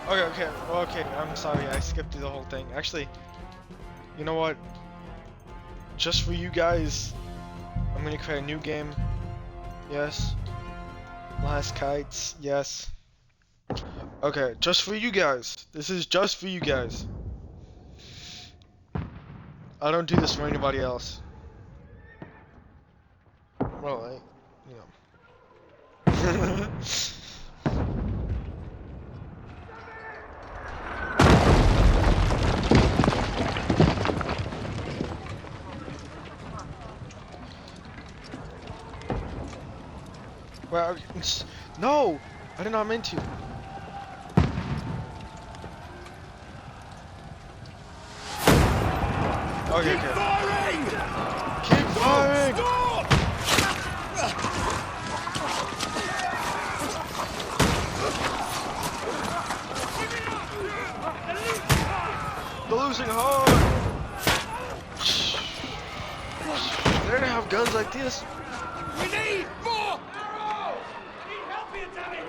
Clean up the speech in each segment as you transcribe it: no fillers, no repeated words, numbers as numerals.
Okay, I'm sorry, I skipped through the whole thing. Actually, you know what? Just for you guys, I'm gonna create a new game. Yes. Last kites, yes. Okay, just for you guys. This is just for you guys. I don't do this for anybody else. Well, you know. Well, no! I did not mean to. Okay, Keep firing! Keep firing! Stop! They're losing hard! They don't have guns like this. We need more! Arrow! I need help here, damn it!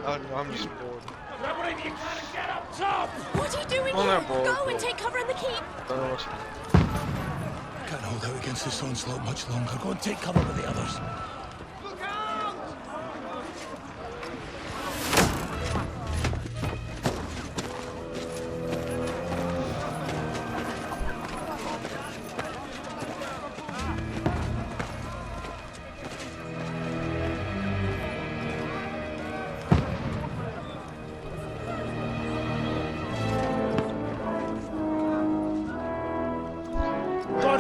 Oh no, I'm just bored. Grab whatever you can and get up top! What are you doing I'm here? not bored, Go and but- take cover in the keep. Don't know what. Can't hold out against this onslaught much longer. Go and take cover with the others. Look out!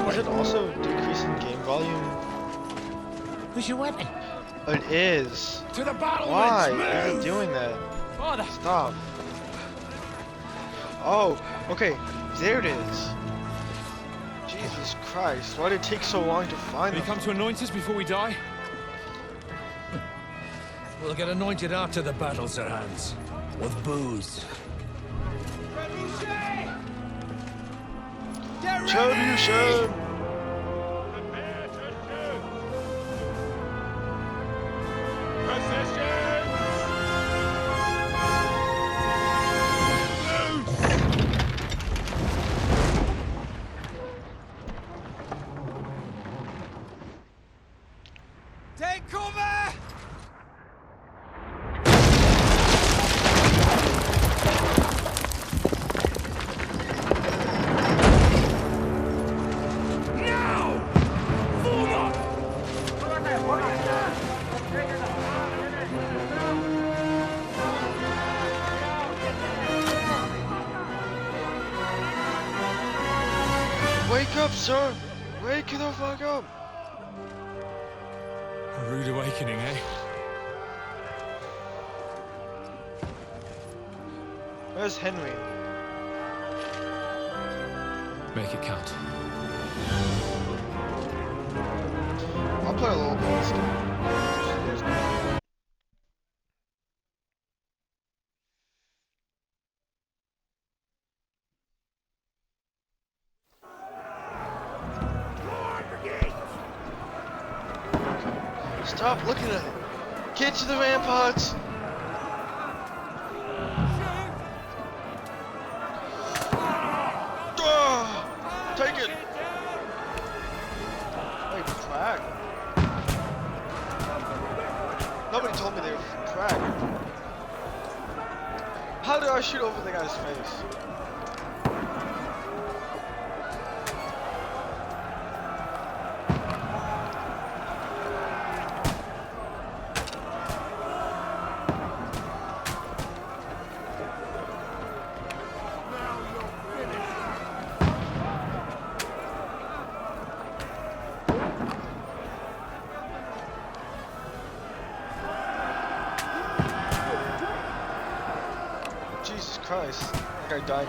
Is it also decreasing game volume? Who's your weapon? It is. To the battle! Why is it doing that? Father! Stop. Oh, okay. There it is. Jesus Christ. Why did it take so long to find Will you them? come to anoint us before we die? We'll get anointed after the battles are hands. With booze. Trebuchet! Take cover! Now! Forward! Wake up, sir! Wake the fuck up! A rude awakening, eh? Where's Henry? Make it count. I'll play a little bit of this game. Stop looking at it! Get to the ramparts! Take it! Wait, Prague? Nobody told me they were from Prague. How did I shoot over the guy's face? Jesus Christ, that guy died.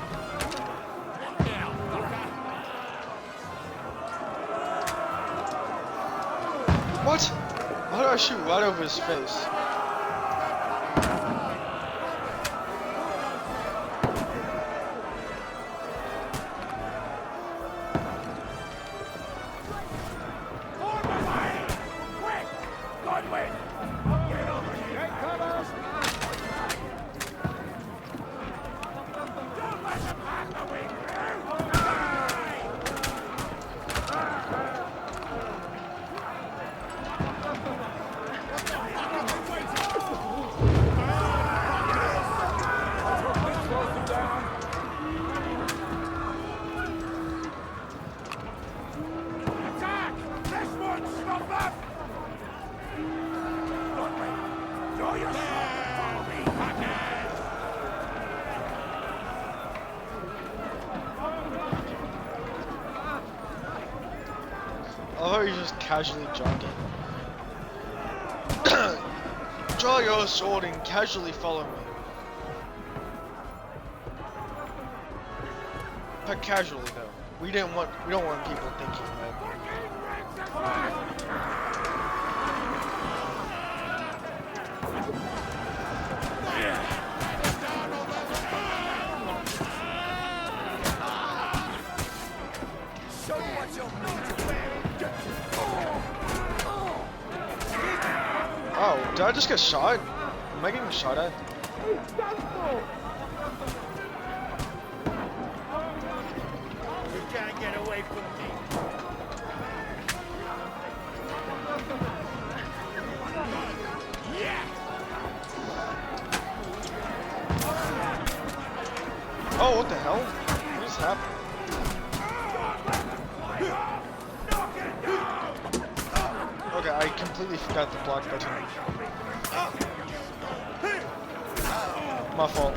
What? How did I shoot right over his face? Oh, he's just casually jogging. Draw your sword and casually follow me. But casually though. We don't want people thinking that. Oh, did I just get shot? Am I getting shot at? You can't get away from me. Yeah. Oh, what the hell? What just happened? Okay, I completely forgot the block button. My fault.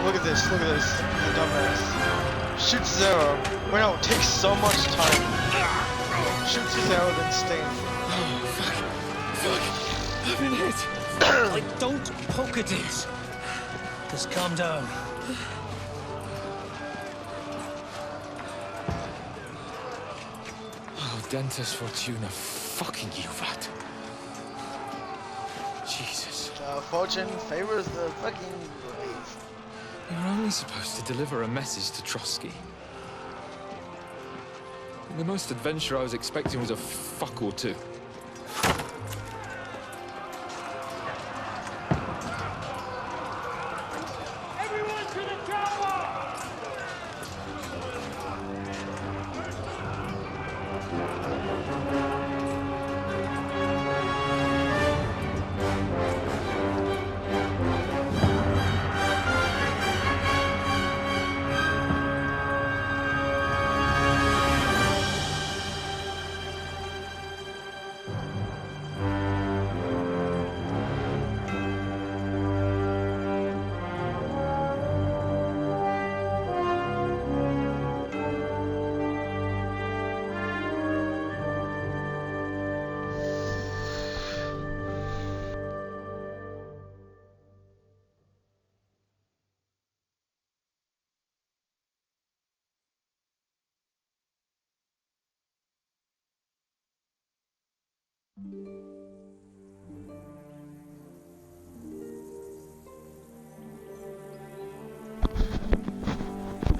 Look at this, the dumbass. Shoots Zero. Wait, no, it takes so much time. Shoots Zero, then stands. Fuck. I've been hit. Like, don't poke at it. Just calm down. Oh, Dentes Fortuna, fucking you, vat. Jesus. Fortune favors the fucking brave. You were only supposed to deliver a message to Trotsky. The most adventure I was expecting was a fuck or two. Everyone to the tower!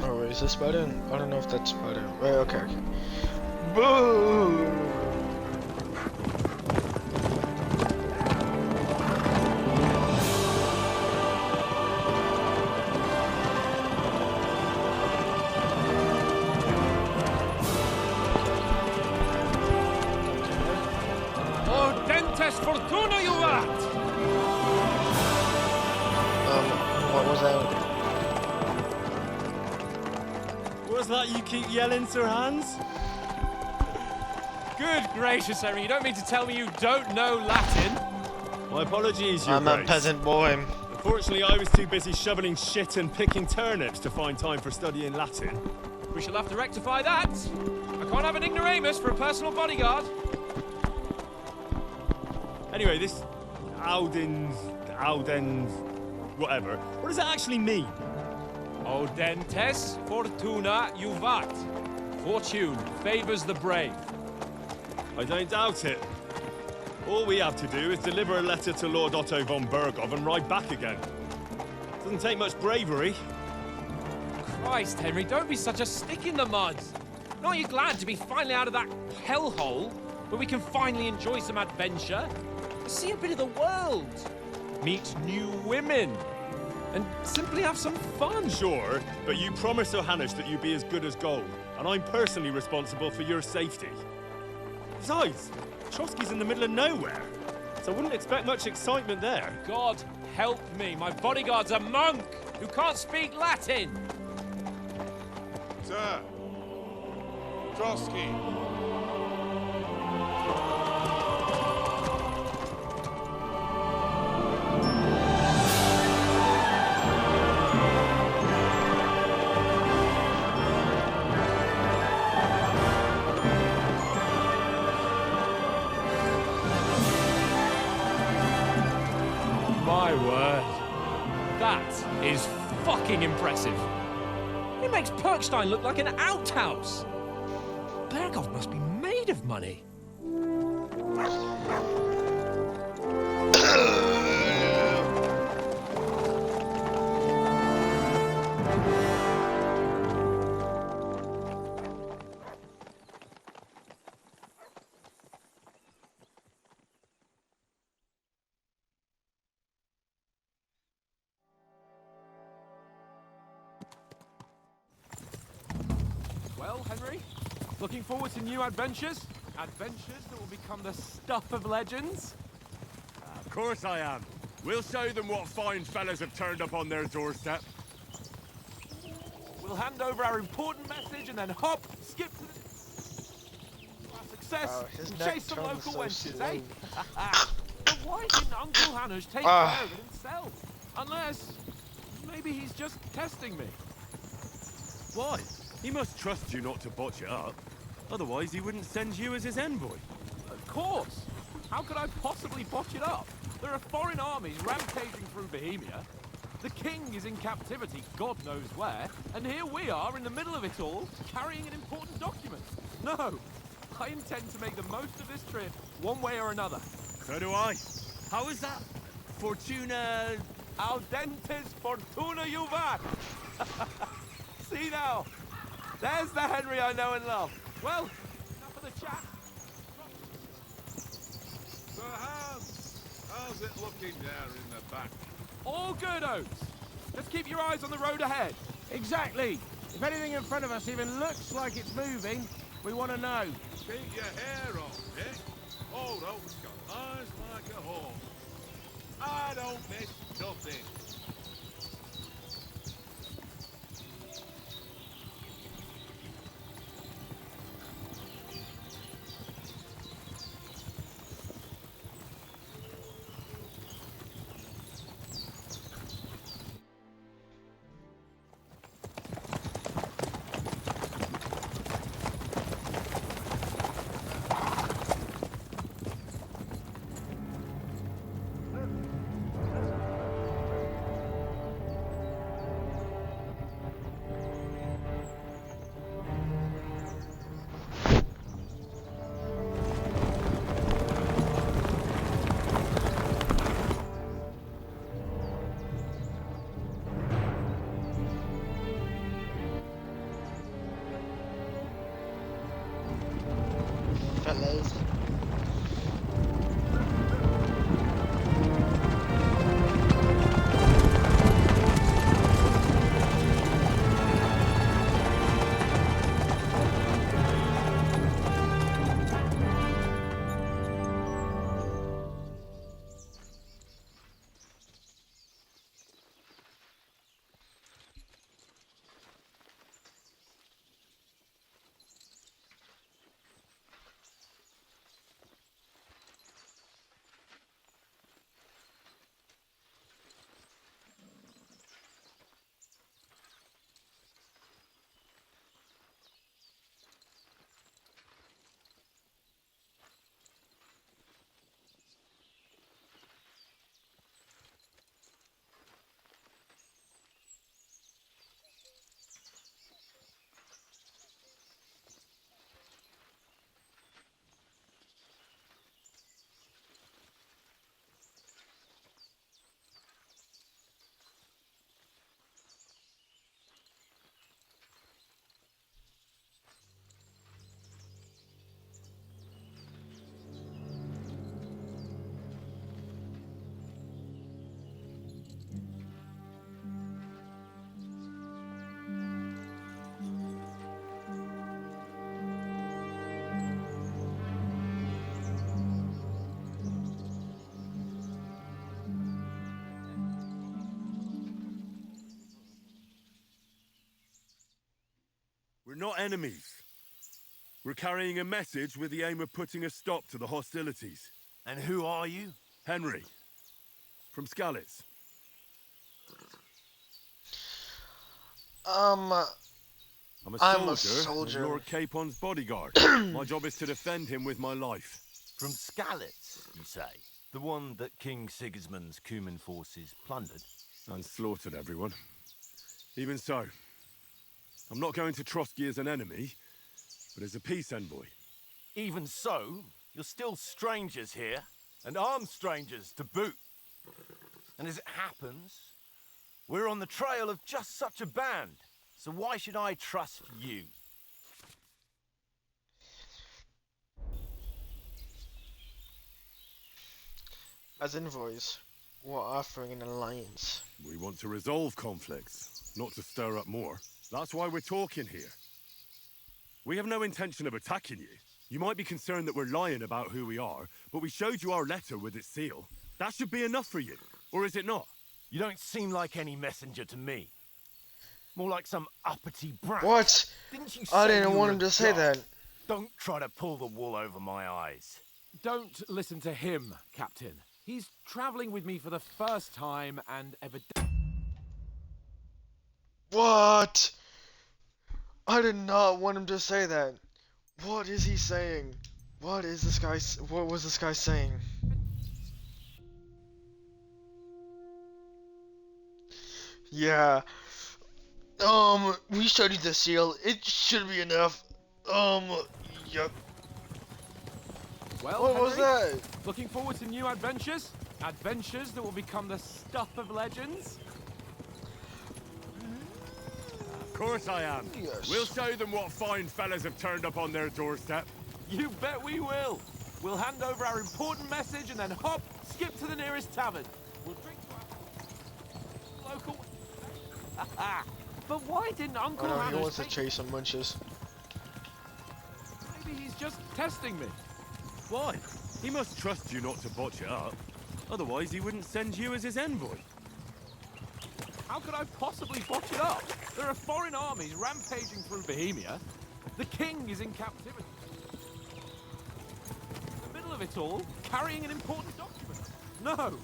Oh, is this about it? I don't know if that's about it. Wait, okay. Boo! Oh, Dentes Fortuna, you rat! What was that? What's that you keep yelling, Sir Hans? Good gracious, Henry, you don't mean to tell me you don't know Latin? My apologies, Your I'm a Grace. peasant boy. Unfortunately, I was too busy shoveling shit and picking turnips to find time for studying Latin. We shall have to rectify that. I can't have an ignoramus for a personal bodyguard. Anyway, this Audens, whatever. What does that actually mean? Audentes Fortuna Juvat. Fortune favors the brave. I don't doubt it. All we have to do is deliver a letter to Lord Otto von Bergov and ride back again. Doesn't take much bravery. Christ, Henry, don't be such a stick in the mud. Aren't you glad to be finally out of that hellhole where we can finally enjoy some adventure? See a bit of the world. Meet new women. And simply have some fun. Sure, but you promised Johannes that you'd be as good as gold, and I'm personally responsible for your safety. Besides, Trotsky's in the middle of nowhere, so I wouldn't expect much excitement there. God help me, my bodyguard's a monk who can't speak Latin. Sir! Trotsky! My word. That is fucking impressive. It makes Perkstein look like an outhouse. Berghoff must be made of money. Well, Henry, looking forward to new adventures? Adventures that will become the stuff of legends? Of course I am. We'll show them what fine fellas have turned up on their doorstep. We'll hand over our important message and then hop, skip to the... Our success, his and neck chase some turns local so wenches, slow. eh? But why didn't Uncle Hanush take care of it himself? Unless, maybe he's just testing me. Why? He must trust you not to botch it up. Otherwise, he wouldn't send you as his envoy. Of course. How could I possibly botch it up? There are foreign armies rampaging through Bohemia. The king is in captivity, God knows where, and here we are in the middle of it all, carrying an important document. No, I intend to make the most of this trip, one way or another. So do I. How is that? Fortuna... Audentes fortuna juvat! See now, there's the Henry I know and love. Well, enough of the chat. Sir Hans, how's it looking there in the back? All good, Oates. Just keep your eyes on the road ahead. Exactly. If anything in front of us even looks like it's moving, we want to know. Keep your hair on, Dick. Old Oak's got eyes like a horse. I don't miss nothing. We're not enemies. We're carrying a message with the aim of putting a stop to the hostilities. And who are you? Henry, from Skalitz. I'm a soldier, and you're Capon's bodyguard. My job is to defend him with my life. From Skalitz, you say? The one that King Sigismund's Cuman forces plundered? And slaughtered everyone. Even so, I'm not going to Trotsky as an enemy, but as a peace envoy. Even so, you're still strangers here, and armed strangers to boot. And as it happens, we're on the trail of just such a band. So why should I trust you? As envoys, we're offering an alliance. We want to resolve conflicts, not to stir up more. That's why we're talking here. We have no intention of attacking you. You might be concerned that we're lying about who we are, but we showed you our letter with its seal. That should be enough for you, or is it not? You don't seem like any messenger to me. More like some uppity brat. What? Didn't you I say didn't you want were him to say God? that. Don't try to pull the wool over my eyes. Don't listen to him, Captain. He's traveling with me for the first time and What? I did not want him to say that. What is he saying? What is this guy? What was this guy saying? Yeah. We showed you the seal. It should be enough. Yep. Well, What was Henry, that? looking forward to new adventures? Adventures that will become the stuff of legends? Of course I am. Yes. We'll show them what fine fellas have turned up on their doorstep. You bet we will. We'll hand over our important message and then hop, skip to the nearest tavern. We'll drink to our local... But why didn't Uncle Oh no, he Hannah's wants to take... chase some munches. Maybe he's just testing me. Why? He must trust you not to botch it up. Otherwise, he wouldn't send you as his envoy. How could I possibly botch it up? There are foreign armies rampaging through Bohemia. The king is in captivity. In the middle of it all, carrying an important document. No,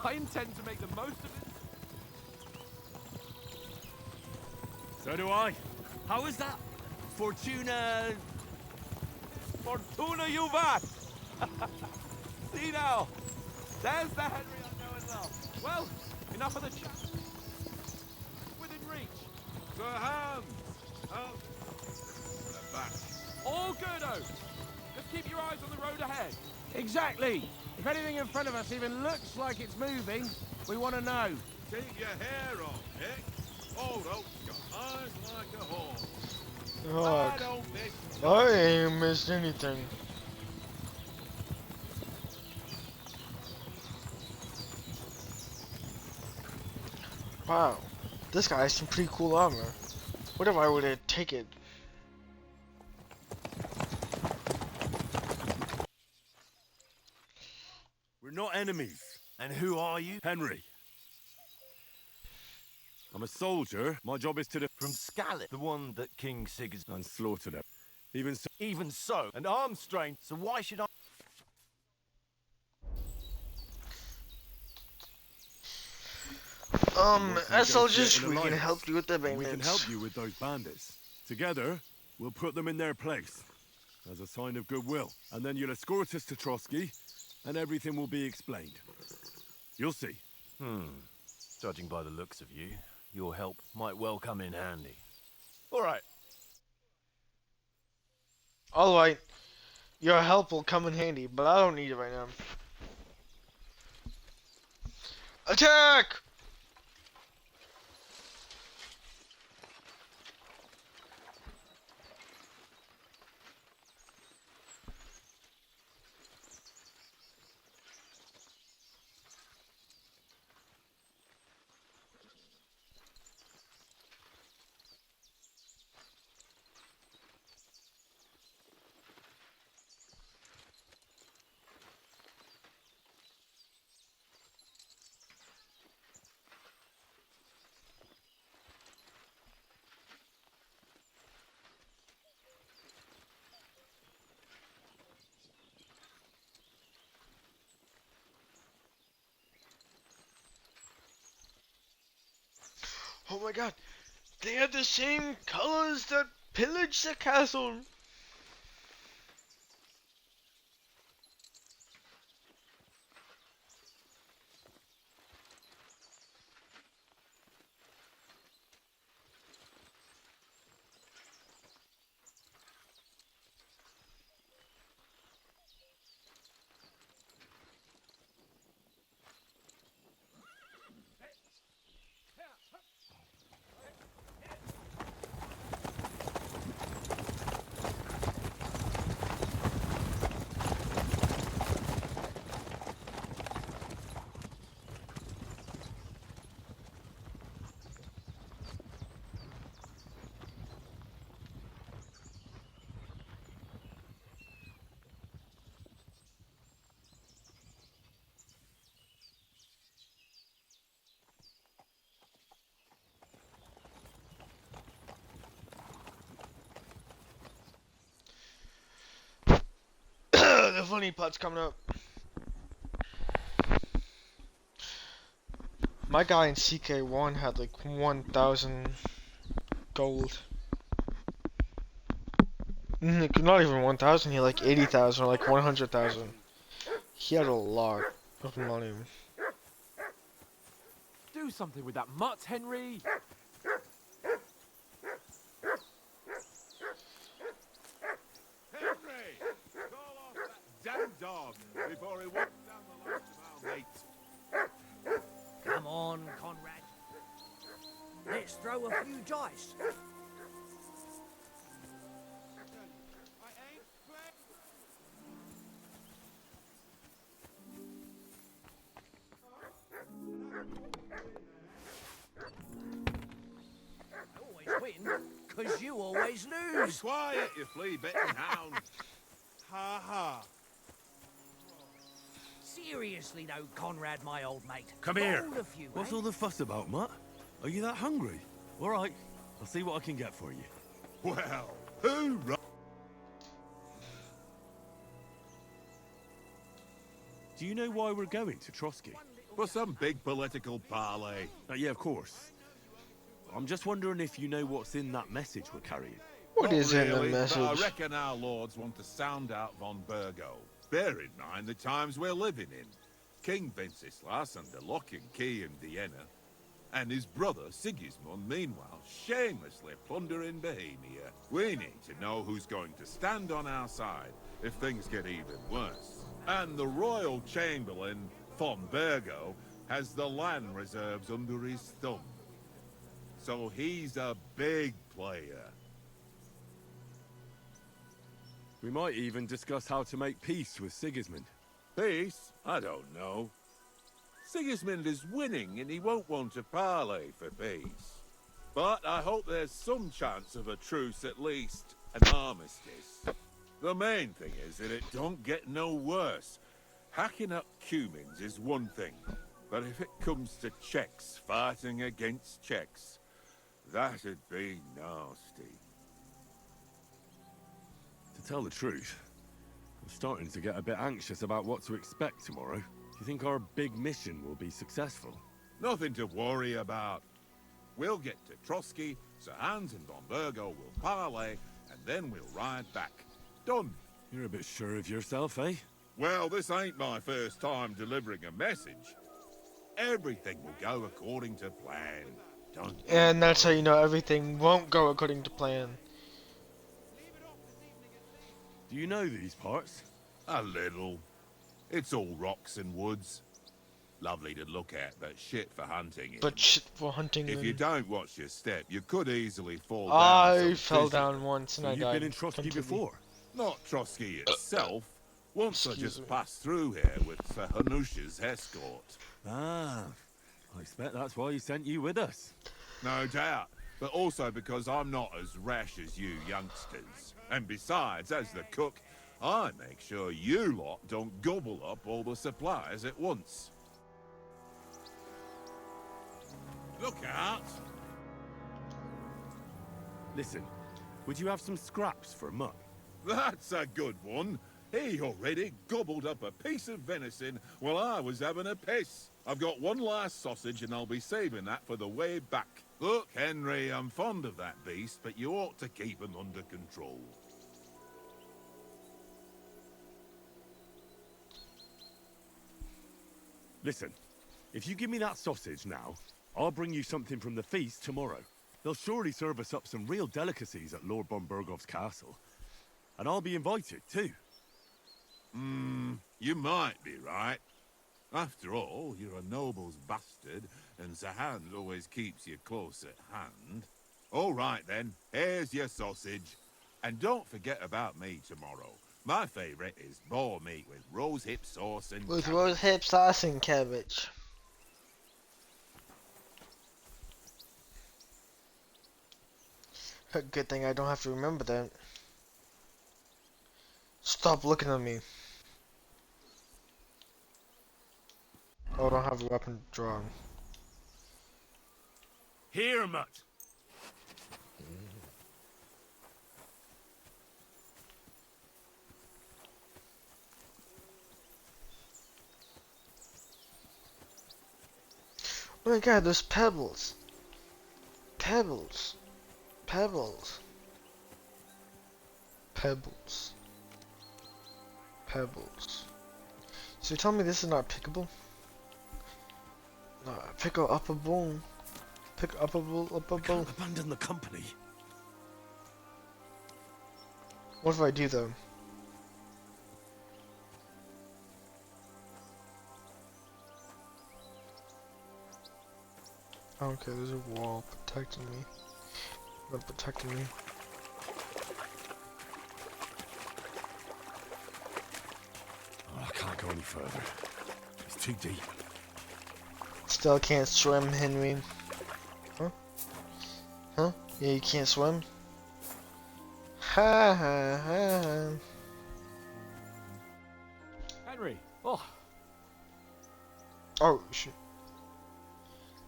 I intend to make the most of it. So do I. How is that? Fortuna... Fortuna Juvat! See now, there's the Henry I know and love. Well, enough of the chat. Within reach. To hands! Out! They're back. All good, Oates. Just keep your eyes on the road ahead. Exactly. If anything in front of us even looks like it's moving, we want to know. Keep your hair on, eh? Old Oak's got eyes like a horse. I Look, don't miss I ain't missed anything. Wow, this guy has some pretty cool armor. What if I were to take it? We're not enemies. And who are you? Henry. I'm a soldier. My job is to From Skalitz, the one that King Sigismund... and slaughtered him. Even so, an armed strain, so why should I... As soldiers, we can help you with the We can help bandits. you with those bandits. Together, we'll put them in their place. As a sign of goodwill. And then you'll escort us to Trotsky, and everything will be explained. You'll see. Judging by the looks of you, your help might well come in handy. All right. Alright, your help will come in handy, but I don't need it right now. Attack! Oh my god, they had the same colors that pillaged the castle. The funny part's coming up. My guy in CK1 had like 1,000 gold. Not even 1,000, he had like 80,000 or like 100,000. He had a lot of money. Do something with that mutt, Henry. Henry! Call off that damn dog before he walks down the lights of our mate. Come on, Conrad. Let's throw a few dice. I ain't playing. I always win, because you always Be lose. quiet, you flea-bitten hound. Ha ha. Seriously though, Conrad, my old mate. Come here. Bold of you, What's eh? all the fuss about, Mutt? Are you that hungry? All right, I'll see what I can get for you. Well, hoorah! Do you know why we're going to Trotsky? For some big political parley. Yeah, of course. I'm just wondering if you know what's in that message we're carrying. What Not is in the really, but I message? reckon our lords want to sound out von Burgo. Bear in mind the times we're living in. King Wenceslas under lock and key in Vienna, and his brother Sigismund, meanwhile, shamelessly plundering Bohemia. We need to know who's going to stand on our side if things get even worse. And the royal chamberlain, von Burgo, has the land reserves under his thumb. So he's a big player. We might even discuss how to make peace with Sigismund. Peace? I don't know. Sigismund is winning and he won't want to parley for peace. But I hope there's some chance of a truce at least, an armistice. The main thing is that it don't get no worse. Hacking up Cumans is one thing, but if it comes to Czechs fighting against Czechs, that'd be nasty. To tell the truth, I'm starting to get a bit anxious about what to expect tomorrow. Do you think our big mission will be successful? Nothing to worry about. We'll get to Trotsky, Sir Hans and von Burgo will parley, and then we'll ride back. Done. You're a bit sure of yourself, eh? Well, this ain't my first time delivering a message. Everything will go according to plan. Don't you And that's how you know everything won't go according to plan. Do you know these parts? A little. It's all rocks and woods. Lovely to look at, but shit for hunting in. But shit for hunting if them. you don't watch your step, you could easily fall down. I some fell prison. down once and I You've died. been in Trotsky completely. before? Not Trotsky itself. Once I Excuse just me. passed through here with Sir Hanusha's escort. Ah, I expect that's why he sent you with us. No doubt. But also because I'm not as rash as you youngsters. And besides, as the cook, I make sure you lot don't gobble up all the supplies at once. Look out! Listen, would you have some scraps for Mutt? That's a good one. He already gobbled up a piece of venison while I was having a piss. I've got one last sausage and I'll be saving that for the way back. Look, Henry, I'm fond of that beast, but you ought to keep him under control. Listen, if you give me that sausage now, I'll bring you something from the feast tomorrow. They'll surely serve us up some real delicacies at Lord von Bergov's castle. And I'll be invited, too. You might be right. After all, you're a noble's bastard, and Sir Hans always keeps you close at hand. All right, then. Here's your sausage. And don't forget about me tomorrow. My favourite is boar meat with rose hip sauce and With cabbage. rose hip sauce and cabbage. Good thing I don't have to remember that. Stop looking at me. Oh, I don't have a weapon drawn. Here, mutt. Oh my god, there's pebbles. Pebbles. Pebbles. Pebbles. Pebbles. So you tell me this is not pickable? No, pickle up a bone. Pick up a bone. Up a bone. Can't abandon the company. What if I do though? Okay, there's a wall protecting me. Not protecting me. Oh, I can't go any further. It's too deep. Still can't swim, Henry. Huh? Huh? Yeah, you can't swim? Ha ha ha. Henry, oh, Oh, shit.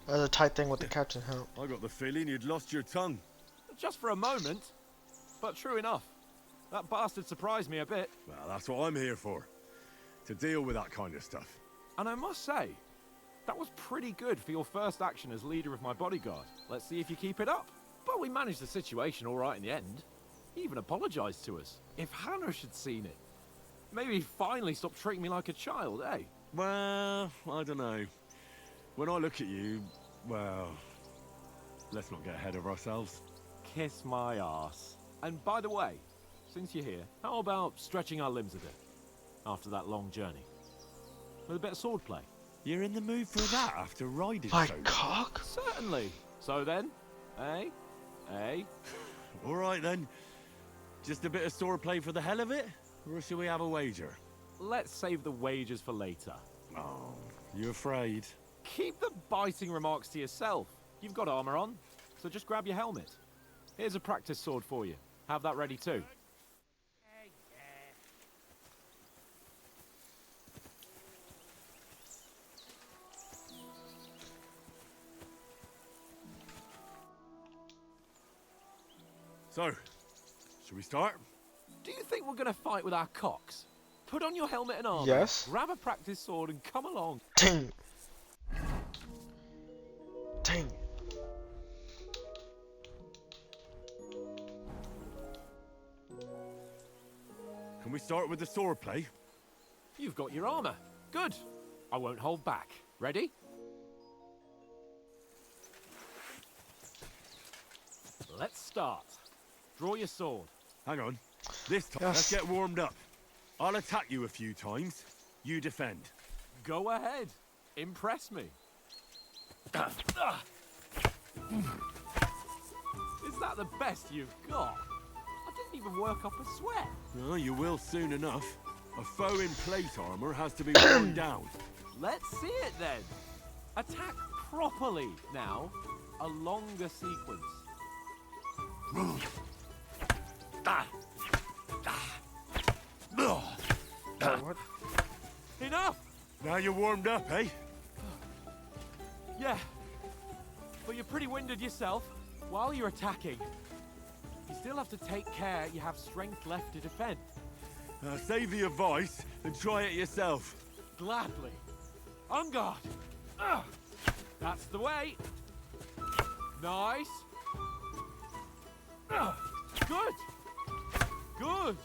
That's a tight thing with the captain, huh? I got the feeling you'd lost your tongue. just for a moment. But true enough. That bastard surprised me a bit. Well, that's what I'm here for. To deal with that kind of stuff. And I must say, that was pretty good for your first action as leader of my bodyguard. Let's see if you keep it up. But we managed the situation all right in the end. He even apologized to us. If Hanush had seen it, maybe he'd finally stop treating me like a child, eh? Well, I don't know. When I look at you, well, let's not get ahead of ourselves. Kiss my arse. And by the way, since you're here, how about stretching our limbs a bit after that long journey? With a bit of swordplay. You're in the mood for that after riding My so long? cock? Certainly. So then, eh? Eh? All right then. Just a bit of swordplay for the hell of it? Or shall we have a wager? Let's save the wagers for later. Oh, you afraid? Keep the biting remarks to yourself. You've got armor on, so just grab your helmet. Here's a practice sword for you. Have that ready too. So, shall we start? Do you think we're gonna fight with our cocks? Put on your helmet and armor. Yes. Grab a practice sword and come along. Dang. Dang. Can we start with the swordplay? You've got your armor. Good. I won't hold back. Ready? Let's start. Draw your sword. Hang on. This time, Yes. let's get warmed up. I'll attack you a few times. You defend. Go ahead. Impress me. Is that the best you've got? I didn't even work up a sweat. Oh, you will soon enough. A foe in plate armor has to be worn down. Let's see it then. Attack properly now. A longer sequence. What? Enough! Now you're warmed up, eh? Yeah. But you're pretty winded yourself while you're attacking. You still have to take care you have strength left to defend. Save the advice and try it yourself. Gladly. On guard. That's the way. Nice. Good. Good.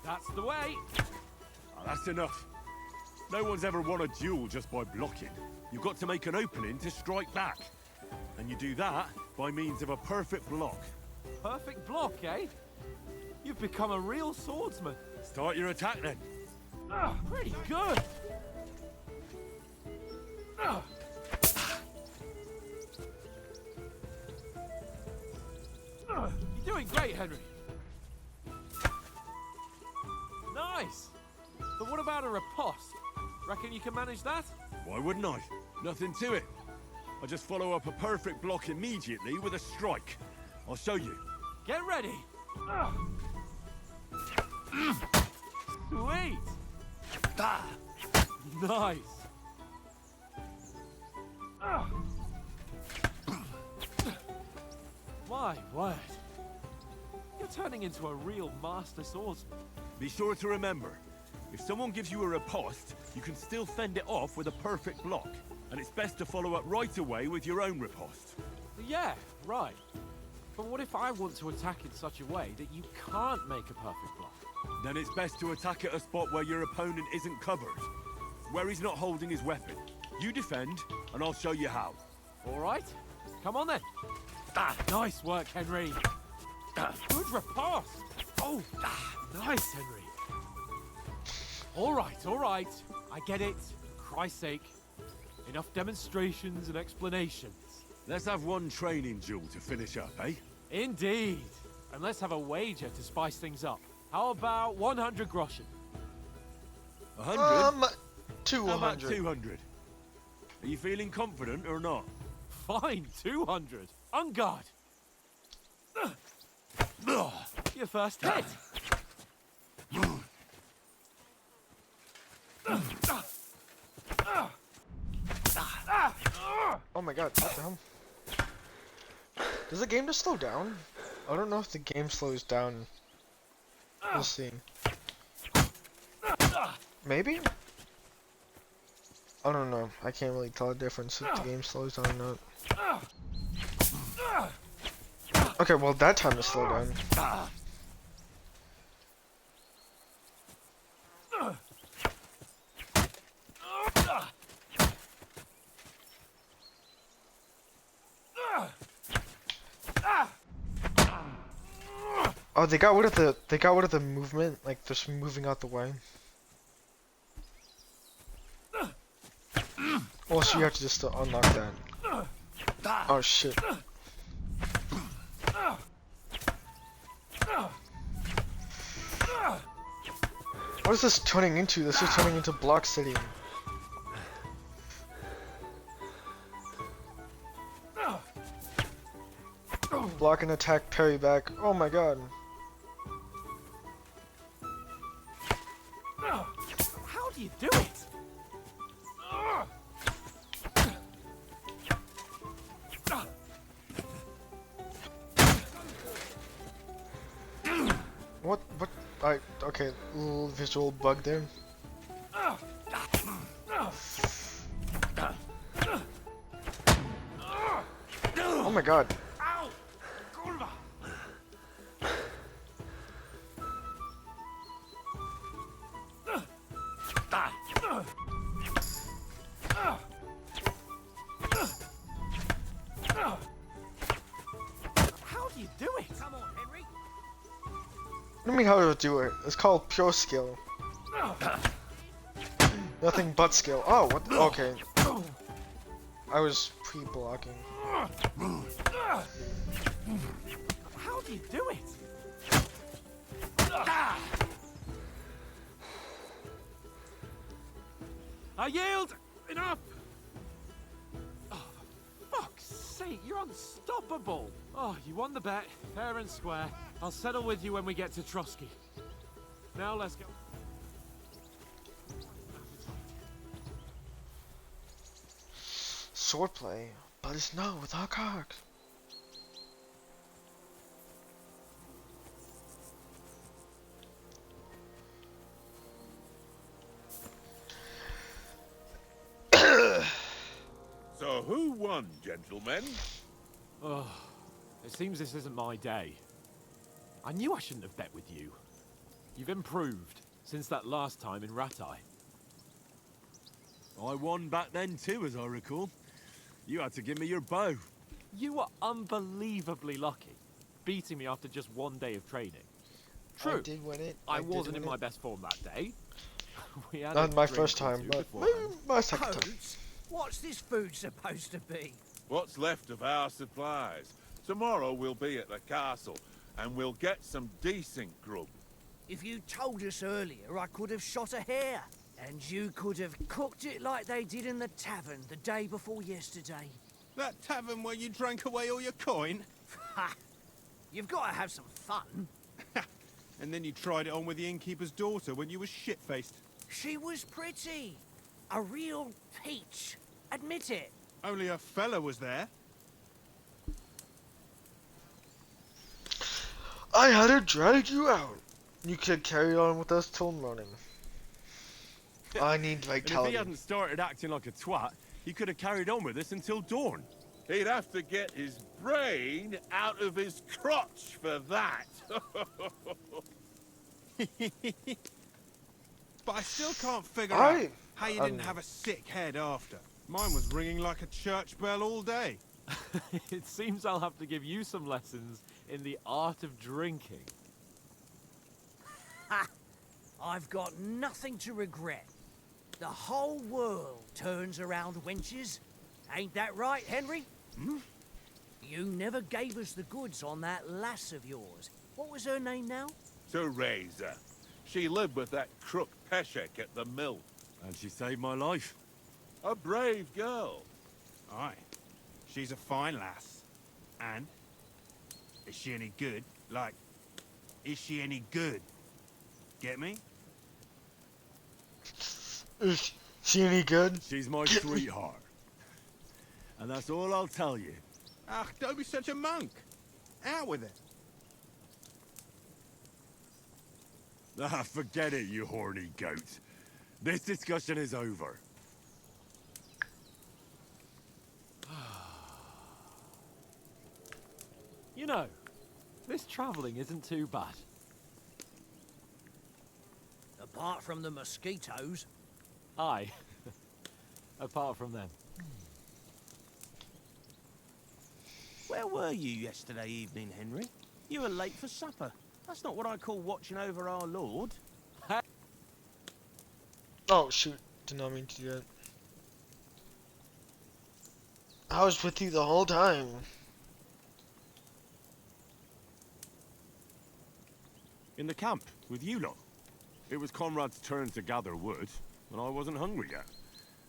That's the way. That's enough. No one's ever won a duel just by blocking. You've got to make an opening to strike back. And you do that by means of a perfect block. Perfect block, eh? You've become a real swordsman. Start your attack then. Pretty good. You're doing great, Henry. Nice. But what about a riposte? Reckon you can manage that? Why wouldn't I? Nothing to it. I just follow up a perfect block immediately with a strike. I'll show you. Get ready. Sweet. Nice. My word. You're turning into a real master swordsman. Be sure to remember, if someone gives you a riposte, you can still fend it off with a perfect block. And it's best to follow up right away with your own riposte. Yeah, right. But what if I want to attack in such a way that you can't make a perfect block? Then it's best to attack at a spot where your opponent isn't covered. Where he's not holding his weapon. You defend, and I'll show you how. All right. Come on then. Nice work, Henry. Good riposte. Oh, nice, Henry. All right, all right. I get it. For Christ's sake. Enough demonstrations and explanations. Let's have one training duel to finish up, eh? Indeed. And let's have a wager to spice things up. How about 100 groschen? 100? 200. How about 200? Are you feeling confident or not? Fine, 200. On guard. Your first hit. Oh my god, what the hell? Does the game just slow down? I don't know if the game slows down. We'll see. Maybe? I don't know. I can't really tell the difference if the game slows down or not. Okay, well that time it slowed down. Oh, they got rid of the movement, like just moving out the way. Well, so you have to just unlock that. Oh shit. What is this turning into? This is turning into Block City. Block and attack, parry back. Oh my god. How do you do it? What? Okay, little visual bug there. Oh my god. How do you do it? Come on, Henry. What do you mean how to do it? It's called pure skill. Nothing but skill. Oh, what the? Okay. I was pre-blocking. How do you do it? I yield! Enough! Oh, for fuck's sake, you're unstoppable! Oh, you won the bet, fair and square. I'll settle with you when we get to Trotsky. Now let's go. Swordplay. Let us know with our cards. So who won, gentlemen? Oh, it seems this isn't my day. I knew I shouldn't have bet with you. You've improved since that last time in Ratai. I won back then too, as I recall. You had to give me your bow. You were unbelievably lucky, beating me after just one day of training. True, I did win it. I did wasn't in win my it. best form that day. We had Not a my drink first or time, two but beforehand. maybe my second time. Codes? What's this food supposed to be? What's left of our supplies? Tomorrow we'll be at the castle, and we'll get some decent grub. If you told us earlier, I could have shot a hare. And you could have cooked it like they did in the tavern the day before yesterday. That tavern where you drank away all your coin? Ha! You've got to have some fun. And then you tried it on with the innkeeper's daughter when you were shit-faced. She was pretty. A real peach. Admit it. Only a fella was there. I had to drag you out. You could carry on with us till morning. I need And if he vitality. hadn't started acting like a twat, he could have carried on with us until dawn. He'd have to get his brain out of his crotch for that. But I still can't figure I- out how you didn't have a sick head after. Mine was ringing like a church bell all day. It seems I'll have to give you some lessons in the art of drinking. Ha! I've got nothing to regret. The whole world turns around wenches. Ain't that right, Henry? Hmm? You never gave us the goods on that lass of yours. What was her name now? Teresa. She lived with that crook Peshek at the mill. And she saved my life. A brave girl. Aye. She's a fine lass. And? Is she any good? Like, is she any good? Get me? Is she any good? She's my sweetheart. And that's all I'll tell you. Ah, don't be such a monk. Out with it. Ah, forget it, you horny goat. This discussion is over. You know, this travelling isn't too bad. Apart from the mosquitoes. Aye. Apart from them. Where were you yesterday evening, Henry? You were late for supper. That's not what I call watching over our Lord. Oh shoot, did not mean to do that. I was with you the whole time. In the camp, with you lot. It was Conrad's turn to gather wood, and I wasn't hungry yet.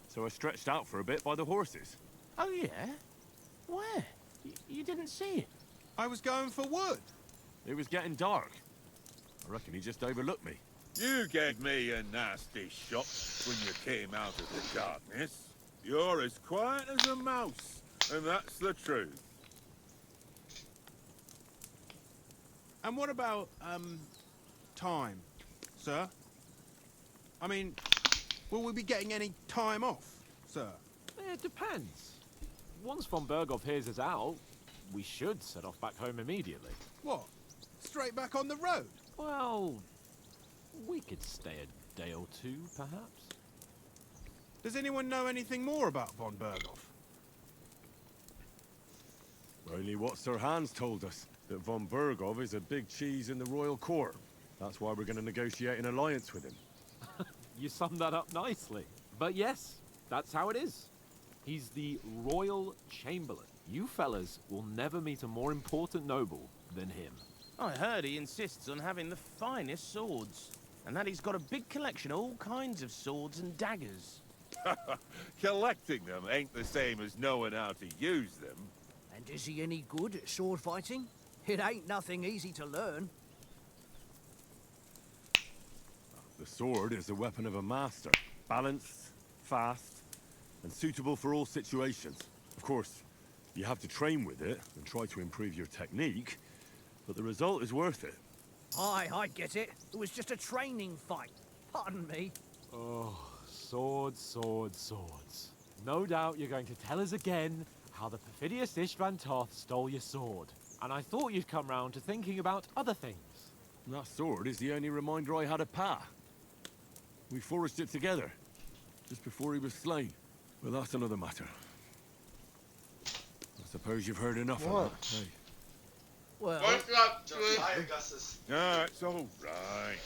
So I stretched out for a bit by the horses. Oh, yeah? Where? You didn't see it? I was going for wood. It was getting dark. I reckon he just overlooked me. You gave me a nasty shot when you came out of the darkness. You're as quiet as a mouse, and that's the truth. And what about, time, sir? I mean, will we be getting any time off, sir? It depends. Once von Berghoff hears us out, we should set off back home immediately. What? Straight back on the road? Well, we could stay a day or two, perhaps. Does anyone know anything more about von Berghoff? Only what Sir Hans told us, that von Berghoff is a big cheese in the royal court. That's why we're going to negotiate an alliance with him. You summed that up nicely. But yes, that's how it is. He's the Royal Chamberlain. You fellas will never meet a more important noble than him. I heard he insists on having the finest swords. And that he's got a big collection of all kinds of swords and daggers. Collecting them ain't the same as knowing how to use them. And is he any good at sword fighting? It ain't nothing easy to learn. The sword is the weapon of a master. Balanced, fast, and suitable for all situations. Of course, You have to train with it and try to improve your technique, but the result is worth it. Aye, I get it. It was just a training fight. Pardon me. Oh, swords, swords, swords. No doubt you're going to tell us again how the perfidious Istvan Toth stole your sword. And I thought you'd come round to thinking about other things. That sword is the only reminder I had of Pa. We forged it together, just before he was slain. But that's another matter. I suppose you've heard enough of that, hey? Well, No, it's all right.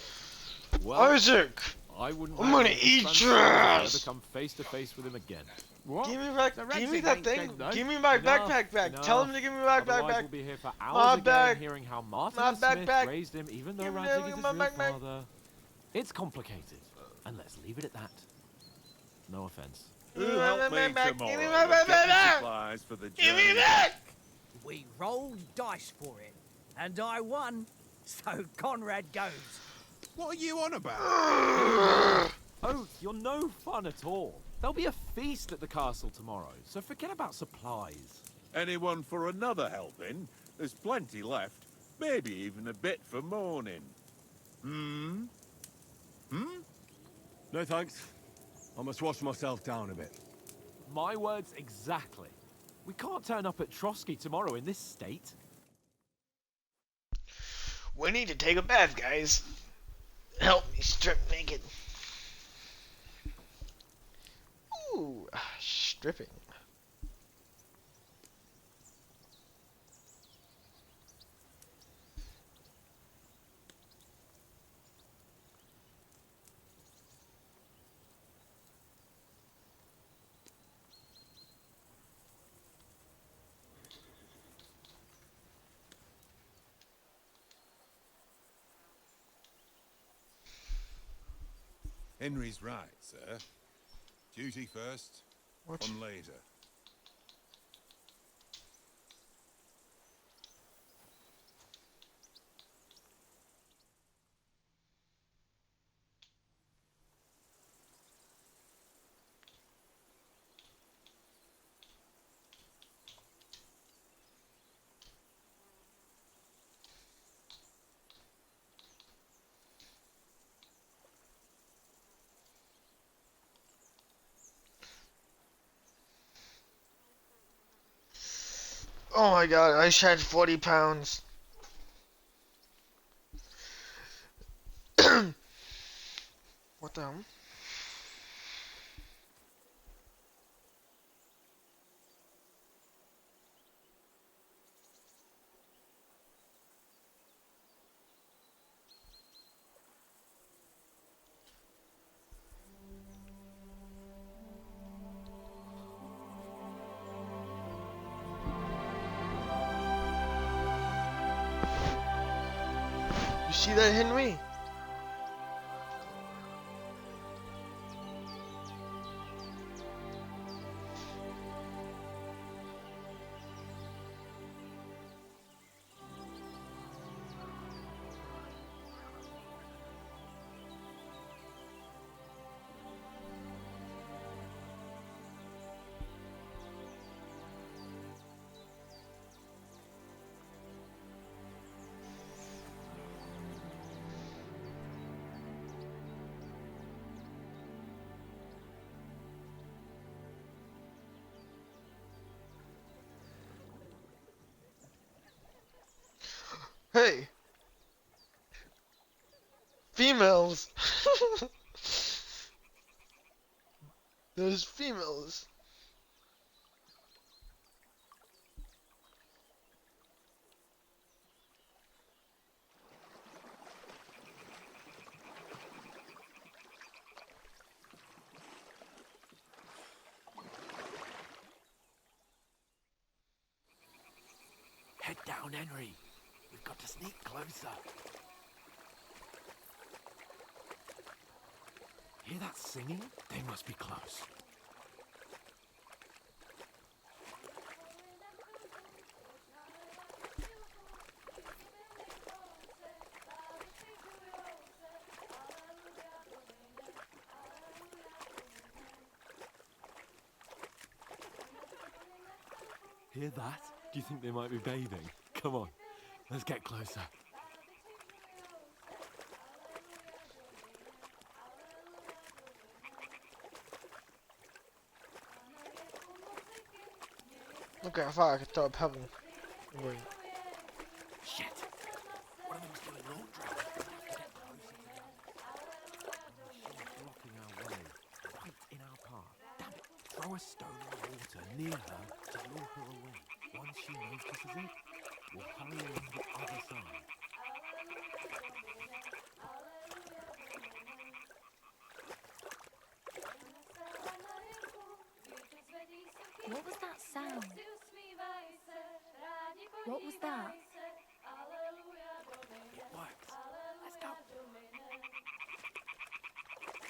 Well, Isaac! I wouldn't. I'm gonna have eat Istvan your Toth ass! ever come face to face with him again. What? Give me back, The give me Redzig that ain't thing. dead, though. Give me my Enough, backpack back. enough. Tell him to give me my Otherwise, backpack. we'll be here for My hours again, bag. hearing how Martin My the Smith backpack. raised him, even though Give me Radzig is his my real backpack. father. It's complicated, and let's leave it at that. No offense. Who helped me back. tomorrow? Give me my with getting back. supplies for the Give me journey? back! we rolled dice for it, and I won. So Conrad goes. What are you on about? Oath, you're no fun at all. There'll be a feast at the castle tomorrow, so forget about supplies. Anyone for another helping? There's plenty left. Maybe even a bit for morning. Hmm? No thanks. I must wash myself down a bit. My words exactly. We can't turn up at Trotsky tomorrow in this state. We need to take a bath, guys. Help me strip naked. Ooh, stripping. Henry's right, sir. Duty first, What? fun later. Oh my god, I shed 40 pounds. What the hell? You see that, Henry? Hey! Females! There's females. Head down, Henry. We've got to sneak closer. Hear that singing? They must be close. Hear that? Do you think they might be bathing? Come on, let's get closer. Look, I thought I could throw a pebble. Wait. Shit! One of them's doing laundry. We'll have to get closer to them. She's blocking our way, right in our path. Damn it! Throw a stone in the water near her to lure her away. Once she notices it, we'll hurry along the other side. What was that sound? What was that? It worked. Let's go.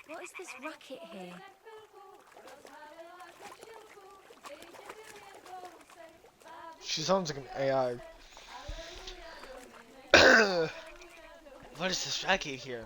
What is this racket here? She sounds like an AI. What is this racket here?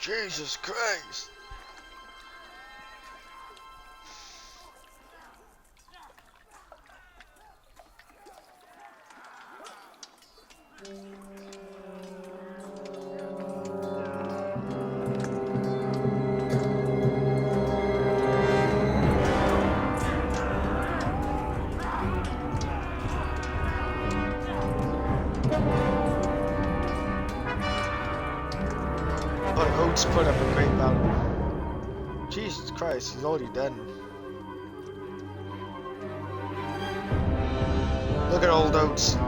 Jesus Christ! But Oates put up a great battle. Jesus Christ, he's already dead. Look at old Oates.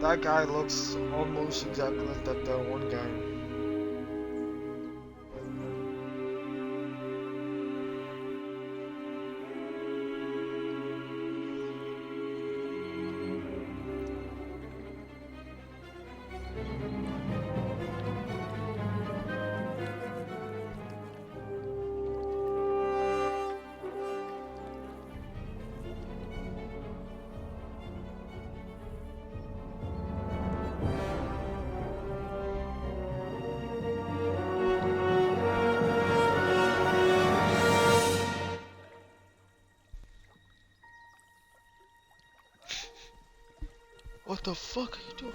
That guy looks almost exactly like that one guy. What the fuck are you doing?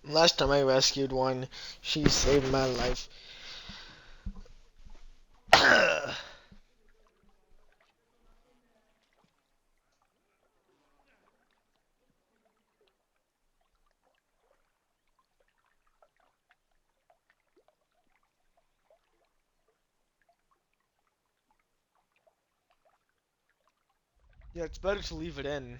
Last time I rescued one, she saved my life. Yeah, it's better to leave it in.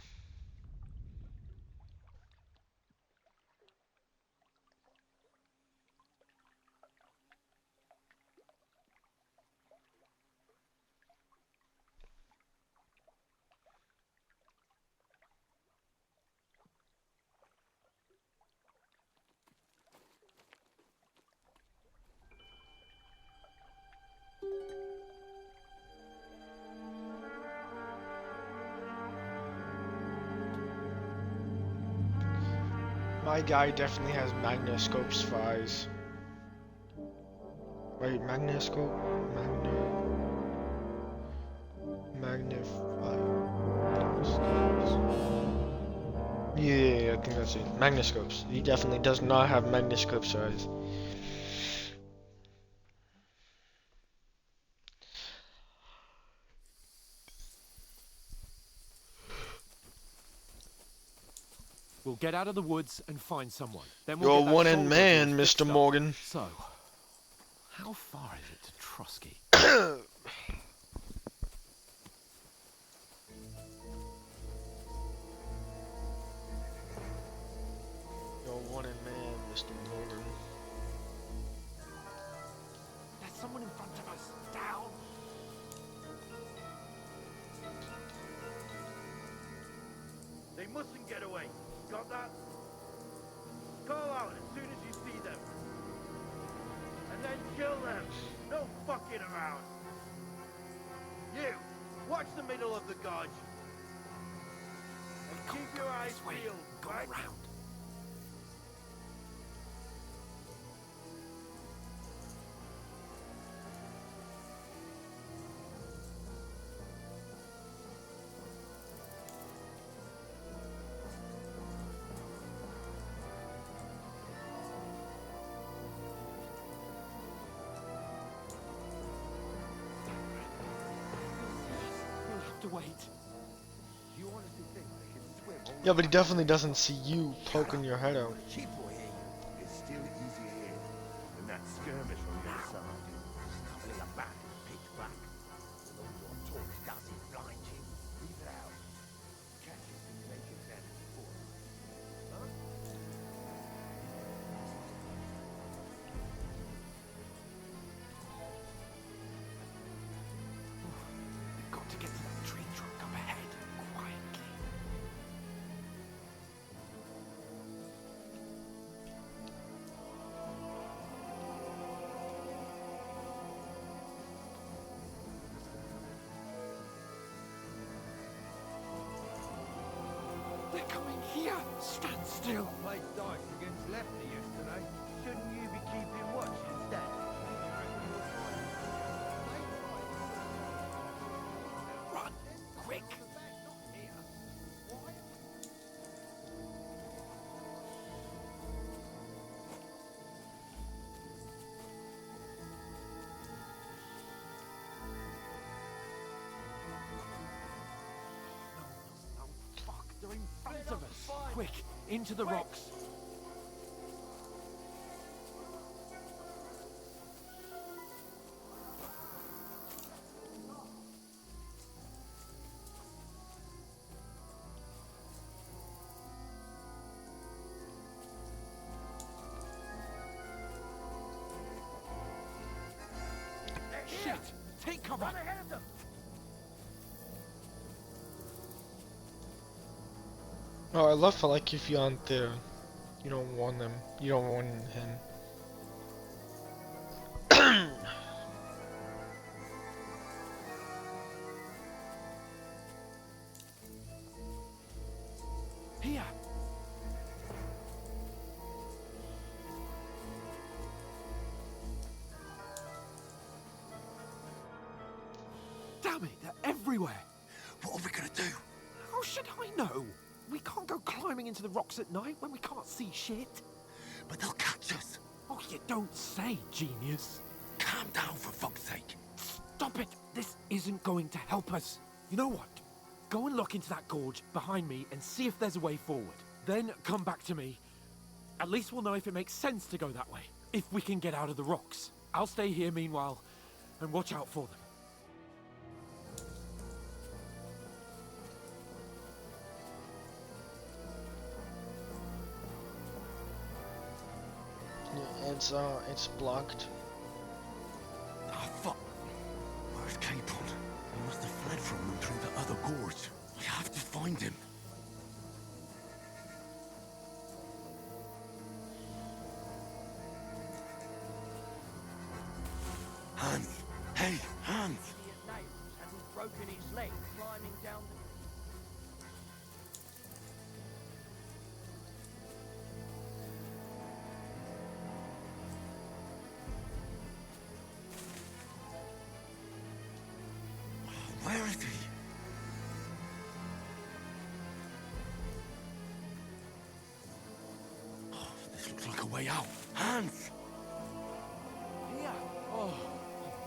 My guy definitely has magnoscopes for eyes. Wait, magnoscope? Magnify. Yeah, I think that's it. Magnoscopes. He definitely does not have magnoscopes for eyes. We'll get out of the woods and find someone. Then You're we'll a get that one-in shoulder of man, yours fixed Mr. up. Morgan. So, how far is it to Trusky? You're a one-in man, Mr. Morgan. There's someone in front of us. Down. They mustn't get away. Got that? Call out as soon as you see them. And then kill them. No fucking around. You, watch the middle of the gorge. And keep your eyes peeled. Go right? around. We'll have to wait. You honestly think they can swim all Yeah, but he definitely doesn't see you poking your head out. cheap boy here? It's still easy here. And that skirmish on your side. Stumbling about in pitch black. And all your talk does is blind you. Leave it out. Catch us and make examples for us. Huh? We've got to get to that tree trunk up ahead, quietly. They're coming here! Stand still! Played dice against Lefty yesterday. Shouldn't you be keeping watch instead? Run! Quick! Oh, fuck! They're in front of us! Quick! Into the rocks! Shit! Take cover! Run ahead of them! Oh, I love how, like, if you aren't there, you don't warn them. You don't warn him. Here! Damn it, they're everywhere! What are we gonna do? How should I know? We can't go climbing into the rocks at night when we can't see shit. but they'll catch us. Oh, you don't say, genius. Calm down, for fuck's sake. Stop it! This isn't going to help us. You know what? Go and look into that gorge behind me and see if there's a way forward. Then come back to me. At least we'll know if it makes sense to go that way. If we can get out of the rocks. I'll stay here meanwhile and watch out for them. Yeah, it's blocked. Ah, fuck. Where's Capon? He must have fled from them through the other gorge. I have to find him. Hans! Hey, Hans! And he's broken his leg climbing down the... Where is he? Oh, this looks like a way out. Hans! Yeah. Oh,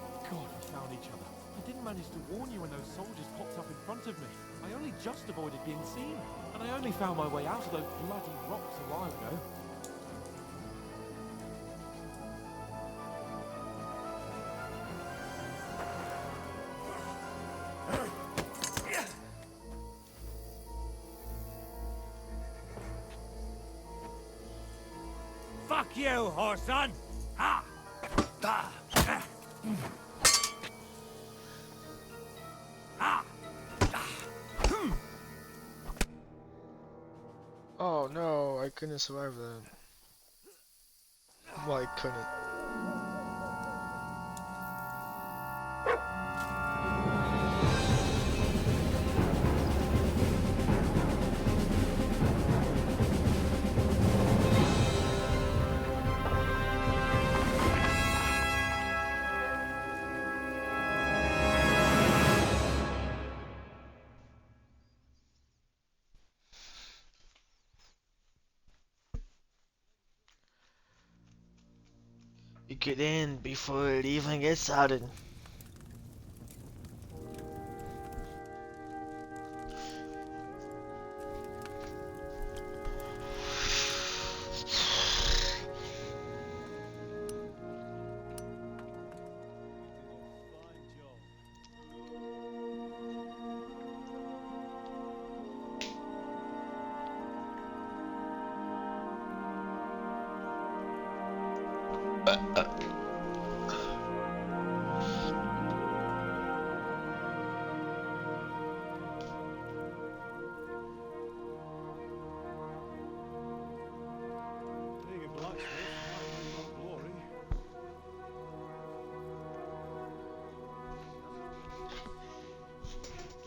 thank God we found each other. I didn't manage to warn you when those soldiers popped up in front of me. I only just avoided being seen. And I only found my way out of those bloody rocks a while ago. Fuck you, whoreson! Ha! Ah. Oh no, I couldn't survive that. Well, I couldn't. You get in before it even gets started.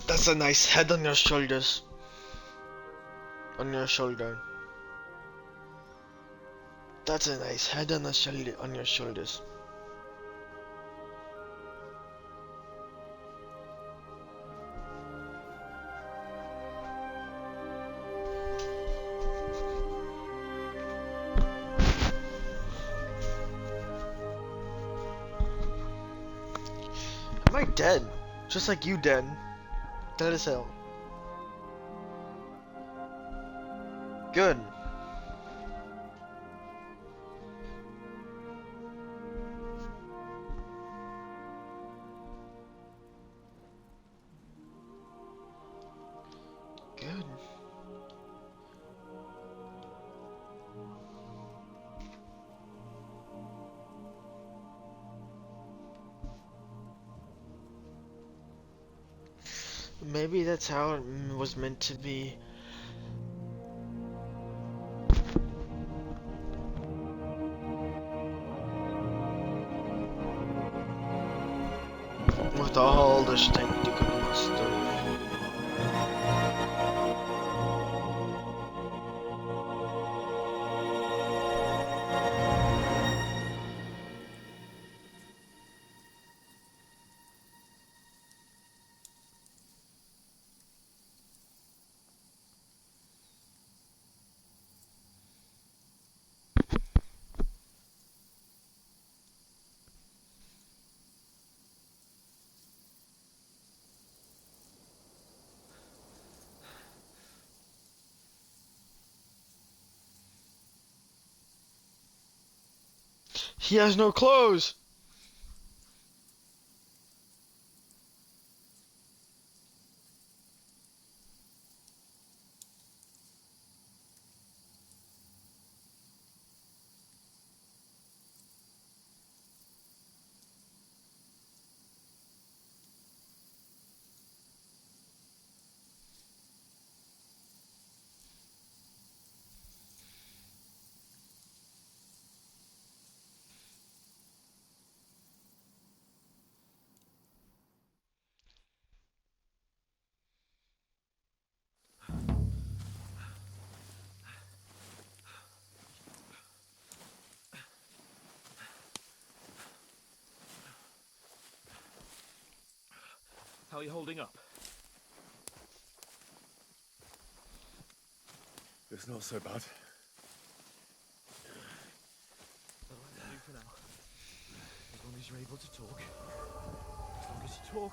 That's a nice head on your shoulders. On your shoulder. That's a nice head on the shoulder on your shoulders. Am I dead? Just like you dead. Dead as hell. Good. Good. Maybe that's how it was meant to be. With all the stink you could muster. He has no clothes. How are you holding up? It's not so bad. That'll do for now. As long as you're able to talk. As long as you talk,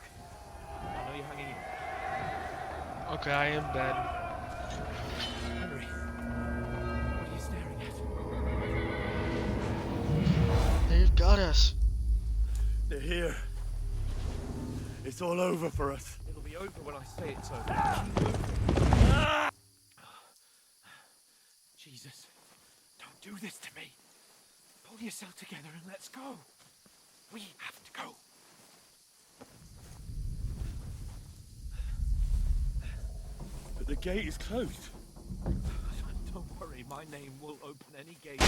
I know you're hanging in. Okay, I am dead. Henry, what are you staring at? They've got us. They're here. It's all over for us. It'll be over when I say it's over. Jesus, don't do this to me. Pull yourself together and let's go. We have to go. But the gate is closed. Don't worry, my name will open any gate.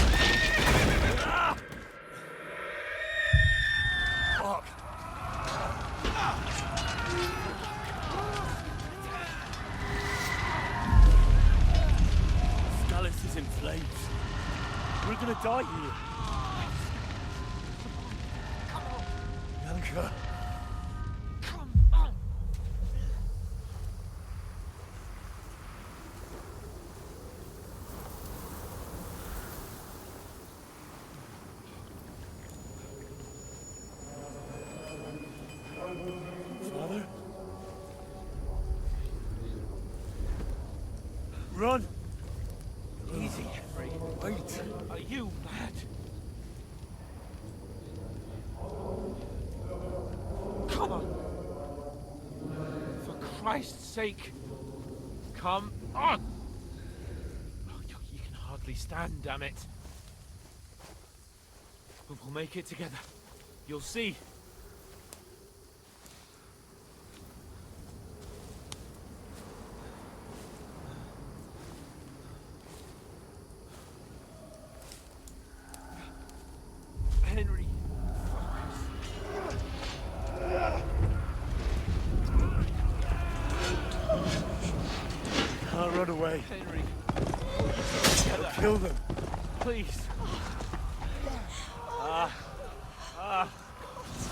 Fuck! Scallis is in flames. We're gonna die here. Come on. Yanka. Come on. Father? Run! Easy, Henry. Wait! Are you mad? Come on! For Christ's sake, come on! Oh, you can hardly stand, damn it. But we'll make it together. You'll see. Henry. Can't run away. Henry. I'll kill them. Please.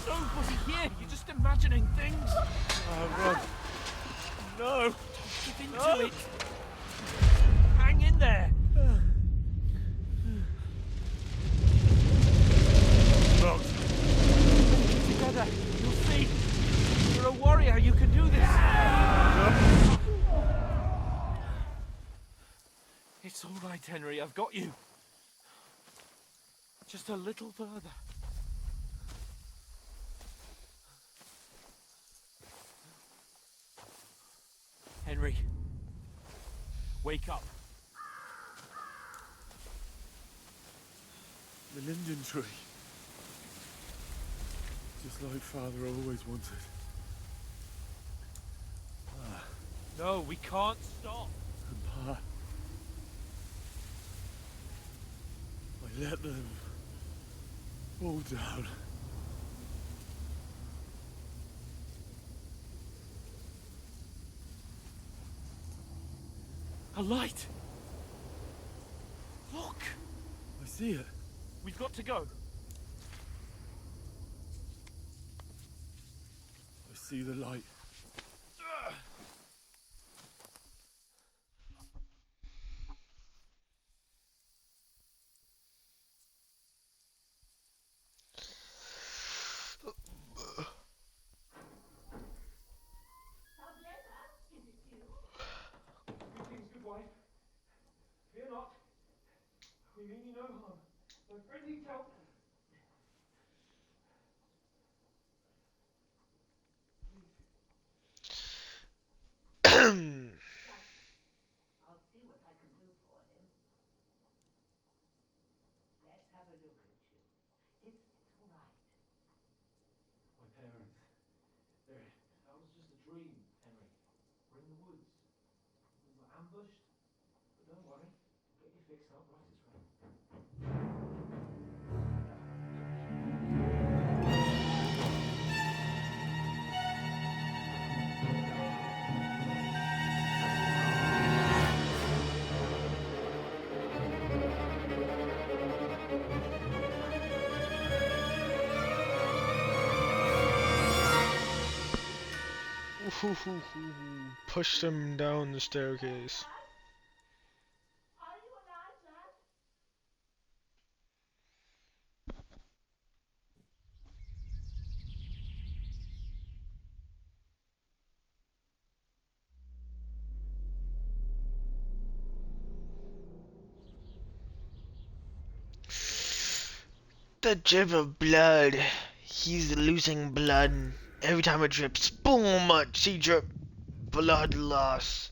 Nobody here. You're just imagining things. Run. No! Give into it. Hang in there. Run. Together. You'll see. You're a warrior. You can do this. It's all right, Henry. I've got you. Just a little further. Henry. Wake up. The linden tree. Just like Father always wanted. No, we can't stop. And Pa. I let them fall down. A light. Look. I see it. We've got to go. I see the light. Greetings, good wife. Fear not. We mean you no harm. My friend needs help. My parents. There. That was just a dream, Henry. We're in the woods. We were ambushed. But don't worry. We'll get you fixed up right as rain. Pushed him down the staircase. The drip of blood. He's losing blood. Every time it drips, boom! See drip. Blood loss.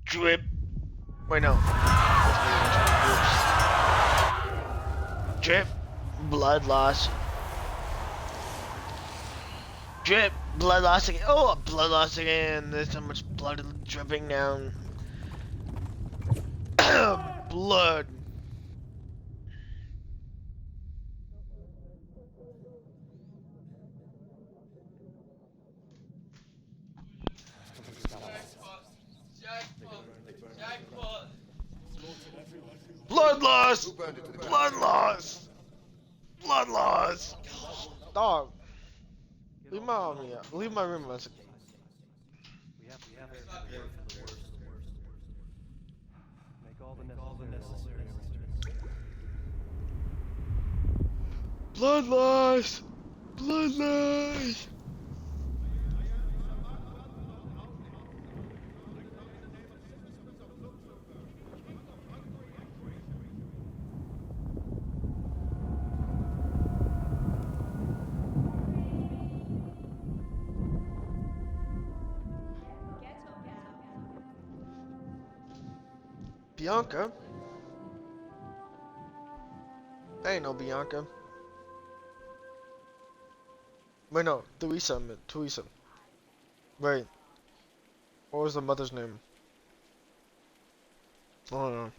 Drip. Wait, no. Drip. Blood loss. Drip. Blood loss again. Oh, blood loss again. There's so much blood dripping down. Blood. Blood loss! Blood loss! Blood loss! Dog. Leave my room a second. We have to prepare for the worst. Make all the necessary arrangements. Blood loss! Blood loss! Bianca? Ain't no Bianca. Wait, no. Teresa. Teresa. Wait. What was the mother's name? Oh no.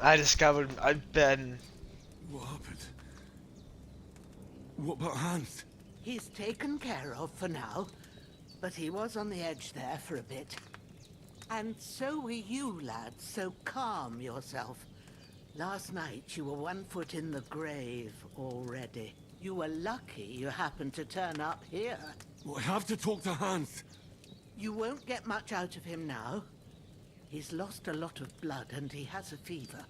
I discovered I've been. What happened? What about Hans? He's taken care of for now, but he was on the edge there for a bit. And so were you, lads, so calm yourself. Last night you were 1 foot in the grave already. You were lucky you happened to turn up here. Well, I have to talk to Hans. You won't get much out of him now. He's lost a lot of blood and he has a fever.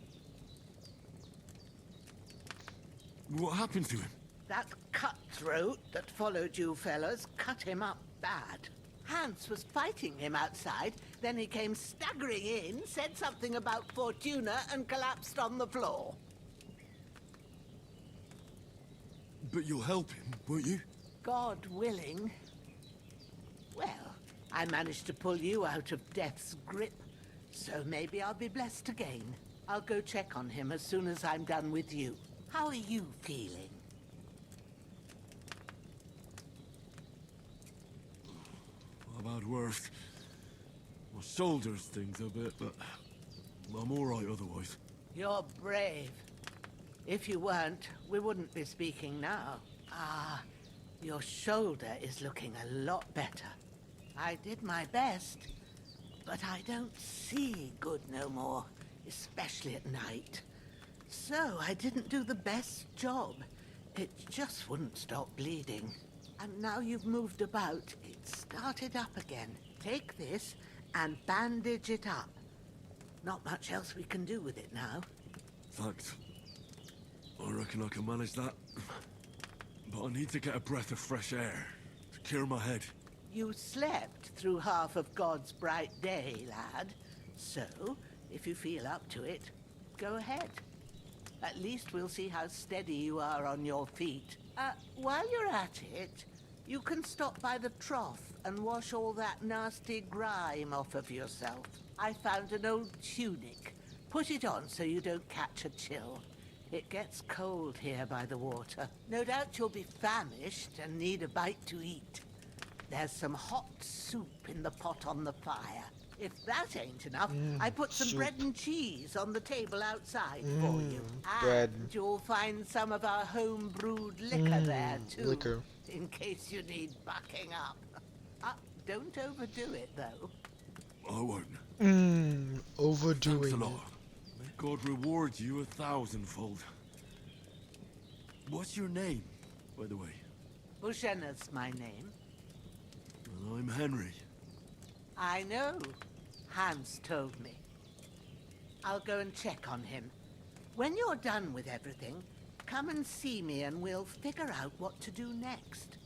What happened to him? That cutthroat that followed you fellas cut him up bad. Hans was fighting him outside, then he came staggering in, said something about Fortuna and collapsed on the floor. But you'll help him, won't you? God willing. Well, I managed to pull you out of death's grip, so maybe I'll be blessed again. I'll go check on him as soon as I'm done with you. How are you feeling? I've had worse. My shoulders stings a bit, but I'm all right otherwise. You're brave. If you weren't, we wouldn't be speaking now. Ah, Your shoulder is looking a lot better. I did my best, but I don't see good no more, especially at night. So I didn't do the best job. It just wouldn't stop bleeding. And now you've moved about, it started up again. Take this and bandage it up. Not much else we can do with it now. Thanks. I reckon I can manage that. But I need to get a breath of fresh air to clear my head. You slept through half of God's bright day, lad. So, if you feel up to it, go ahead. At least we'll see how steady you are on your feet. While you're at it, you can stop by the trough and wash all that nasty grime off of yourself. I found an old tunic. Put it on so you don't catch a chill. It gets cold here by the water. No doubt you'll be famished and need a bite to eat. There's some hot soup in the pot on the fire. If that ain't enough, I put some bread and cheese on the table outside for you. Bread. And you'll find some of our home-brewed liquor there, too. Liquor. In case you need bucking up. Don't overdo it, though. I won't. Overdoing Thanks a it. lot. May God reward you 1,000-fold. What's your name, by the way? Bushenna's my name. Well, I'm Henry. I know. Hans told me. I'll go and check on him. When you're done with everything, come and see me and we'll figure out what to do next.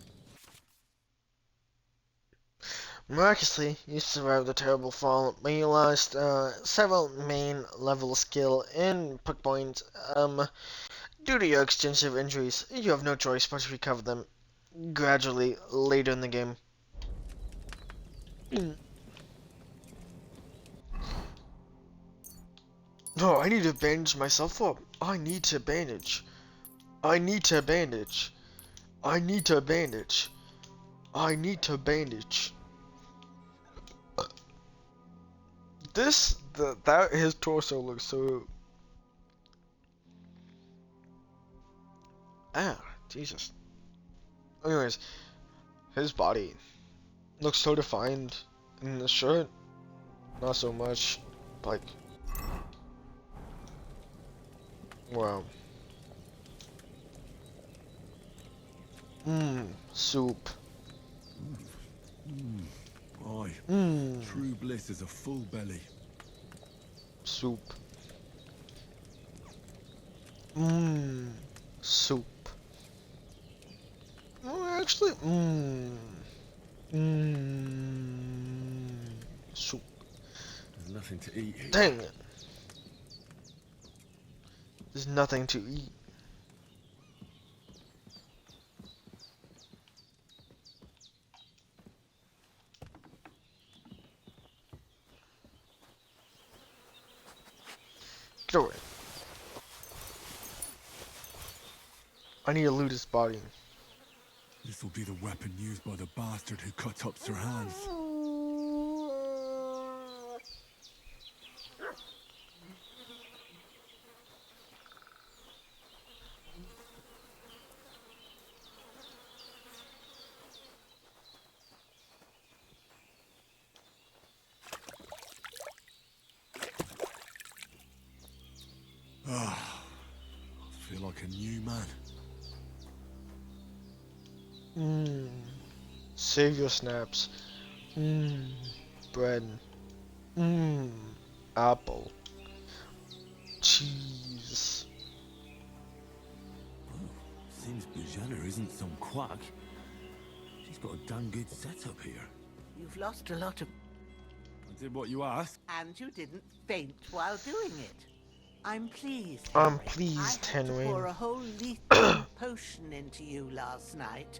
Miraculously, you survived the terrible fall, but you lost several main level skill in pick points. Due to your extensive injuries, you have no choice but to recover them gradually later in the game. No, I need to bandage myself up. I need to bandage. I need to bandage. I need to bandage. I need to bandage. His torso looks so... Jesus. Anyways, his body looks so defined in the shirt. Not so much. Like... Wow. Soup. Aye. True bliss is a full belly. Soup. Soup. Oh, actually, soup. There's nothing to eat here. Dang it. There's nothing to eat. Get away. I need to loot his body. This will be the weapon used by the bastard who cut up Sir Hans. I feel like a new man. Save your snaps. Bread. Apple. Cheese. Oh, seems Bujana isn't some quack. She's got a damn good setup here. You've lost a lot of... I did what you asked. And you didn't faint while doing it. I'm pleased, I'm Henry. pleased, I had Henry. to pour a whole lethal potion into you last night.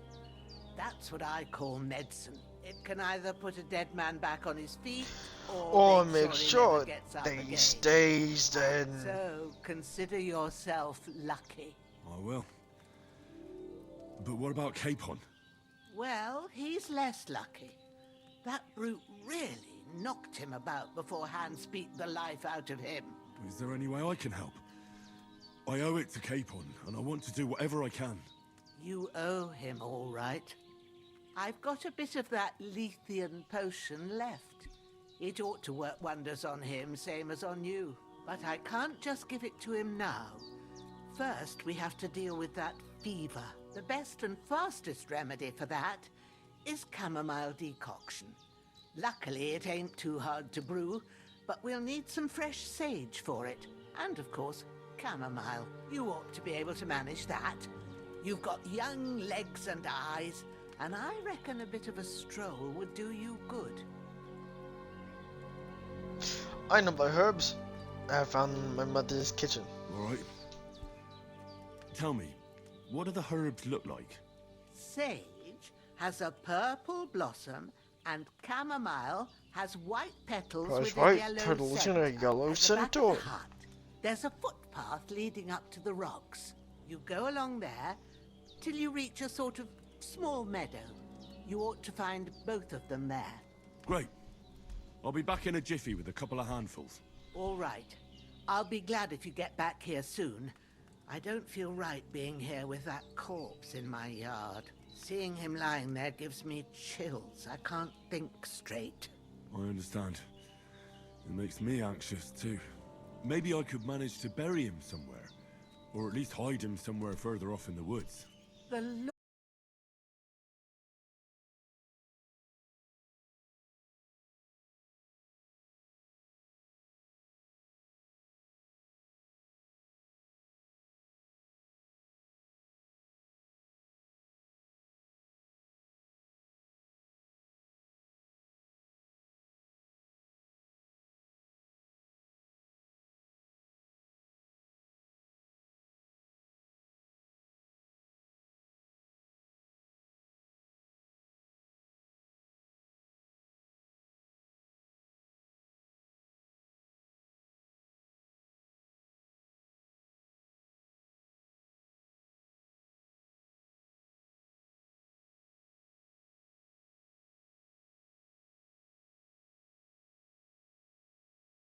That's what I call medicine. It can either put a dead man back on his feet, or make he sure never gets up they again. stays dead. So, consider yourself lucky. I will. But what about Capon? Well, he's less lucky. That brute really knocked him about before Hans beat the life out of him. Is there any way I can help? I owe it to Capon, and I want to do whatever I can. You owe him all right. I've got a bit of that Lethean potion left. It ought to work wonders on him, same as on you. But I can't just give it to him now. First, we have to deal with that fever. The best and fastest remedy for that is chamomile decoction. Luckily, it ain't too hard to brew, but we'll need some fresh sage for it. And, of course, chamomile. You ought to be able to manage that. You've got young legs and eyes, and I reckon a bit of a stroll would do you good. I know my herbs. I have found in my mother's kitchen. All right. Tell me, what do the herbs look like? Sage has a purple blossom, and chamomile has white petals with a yellow petals scent. and a yellow At the scent back to of it. the hut, there's a footpath leading up to the rocks. You go along there till you reach a sort of small meadow. You ought to find both of them there. Great. I'll be back in a jiffy with a couple of handfuls. All right. I'll be glad if you get back here soon. I don't feel right being here with that corpse in my yard. Seeing him lying there gives me chills. I can't think straight. I understand. It makes me anxious too. Maybe I could manage to bury him somewhere. Or at least hide him somewhere further off in the woods. The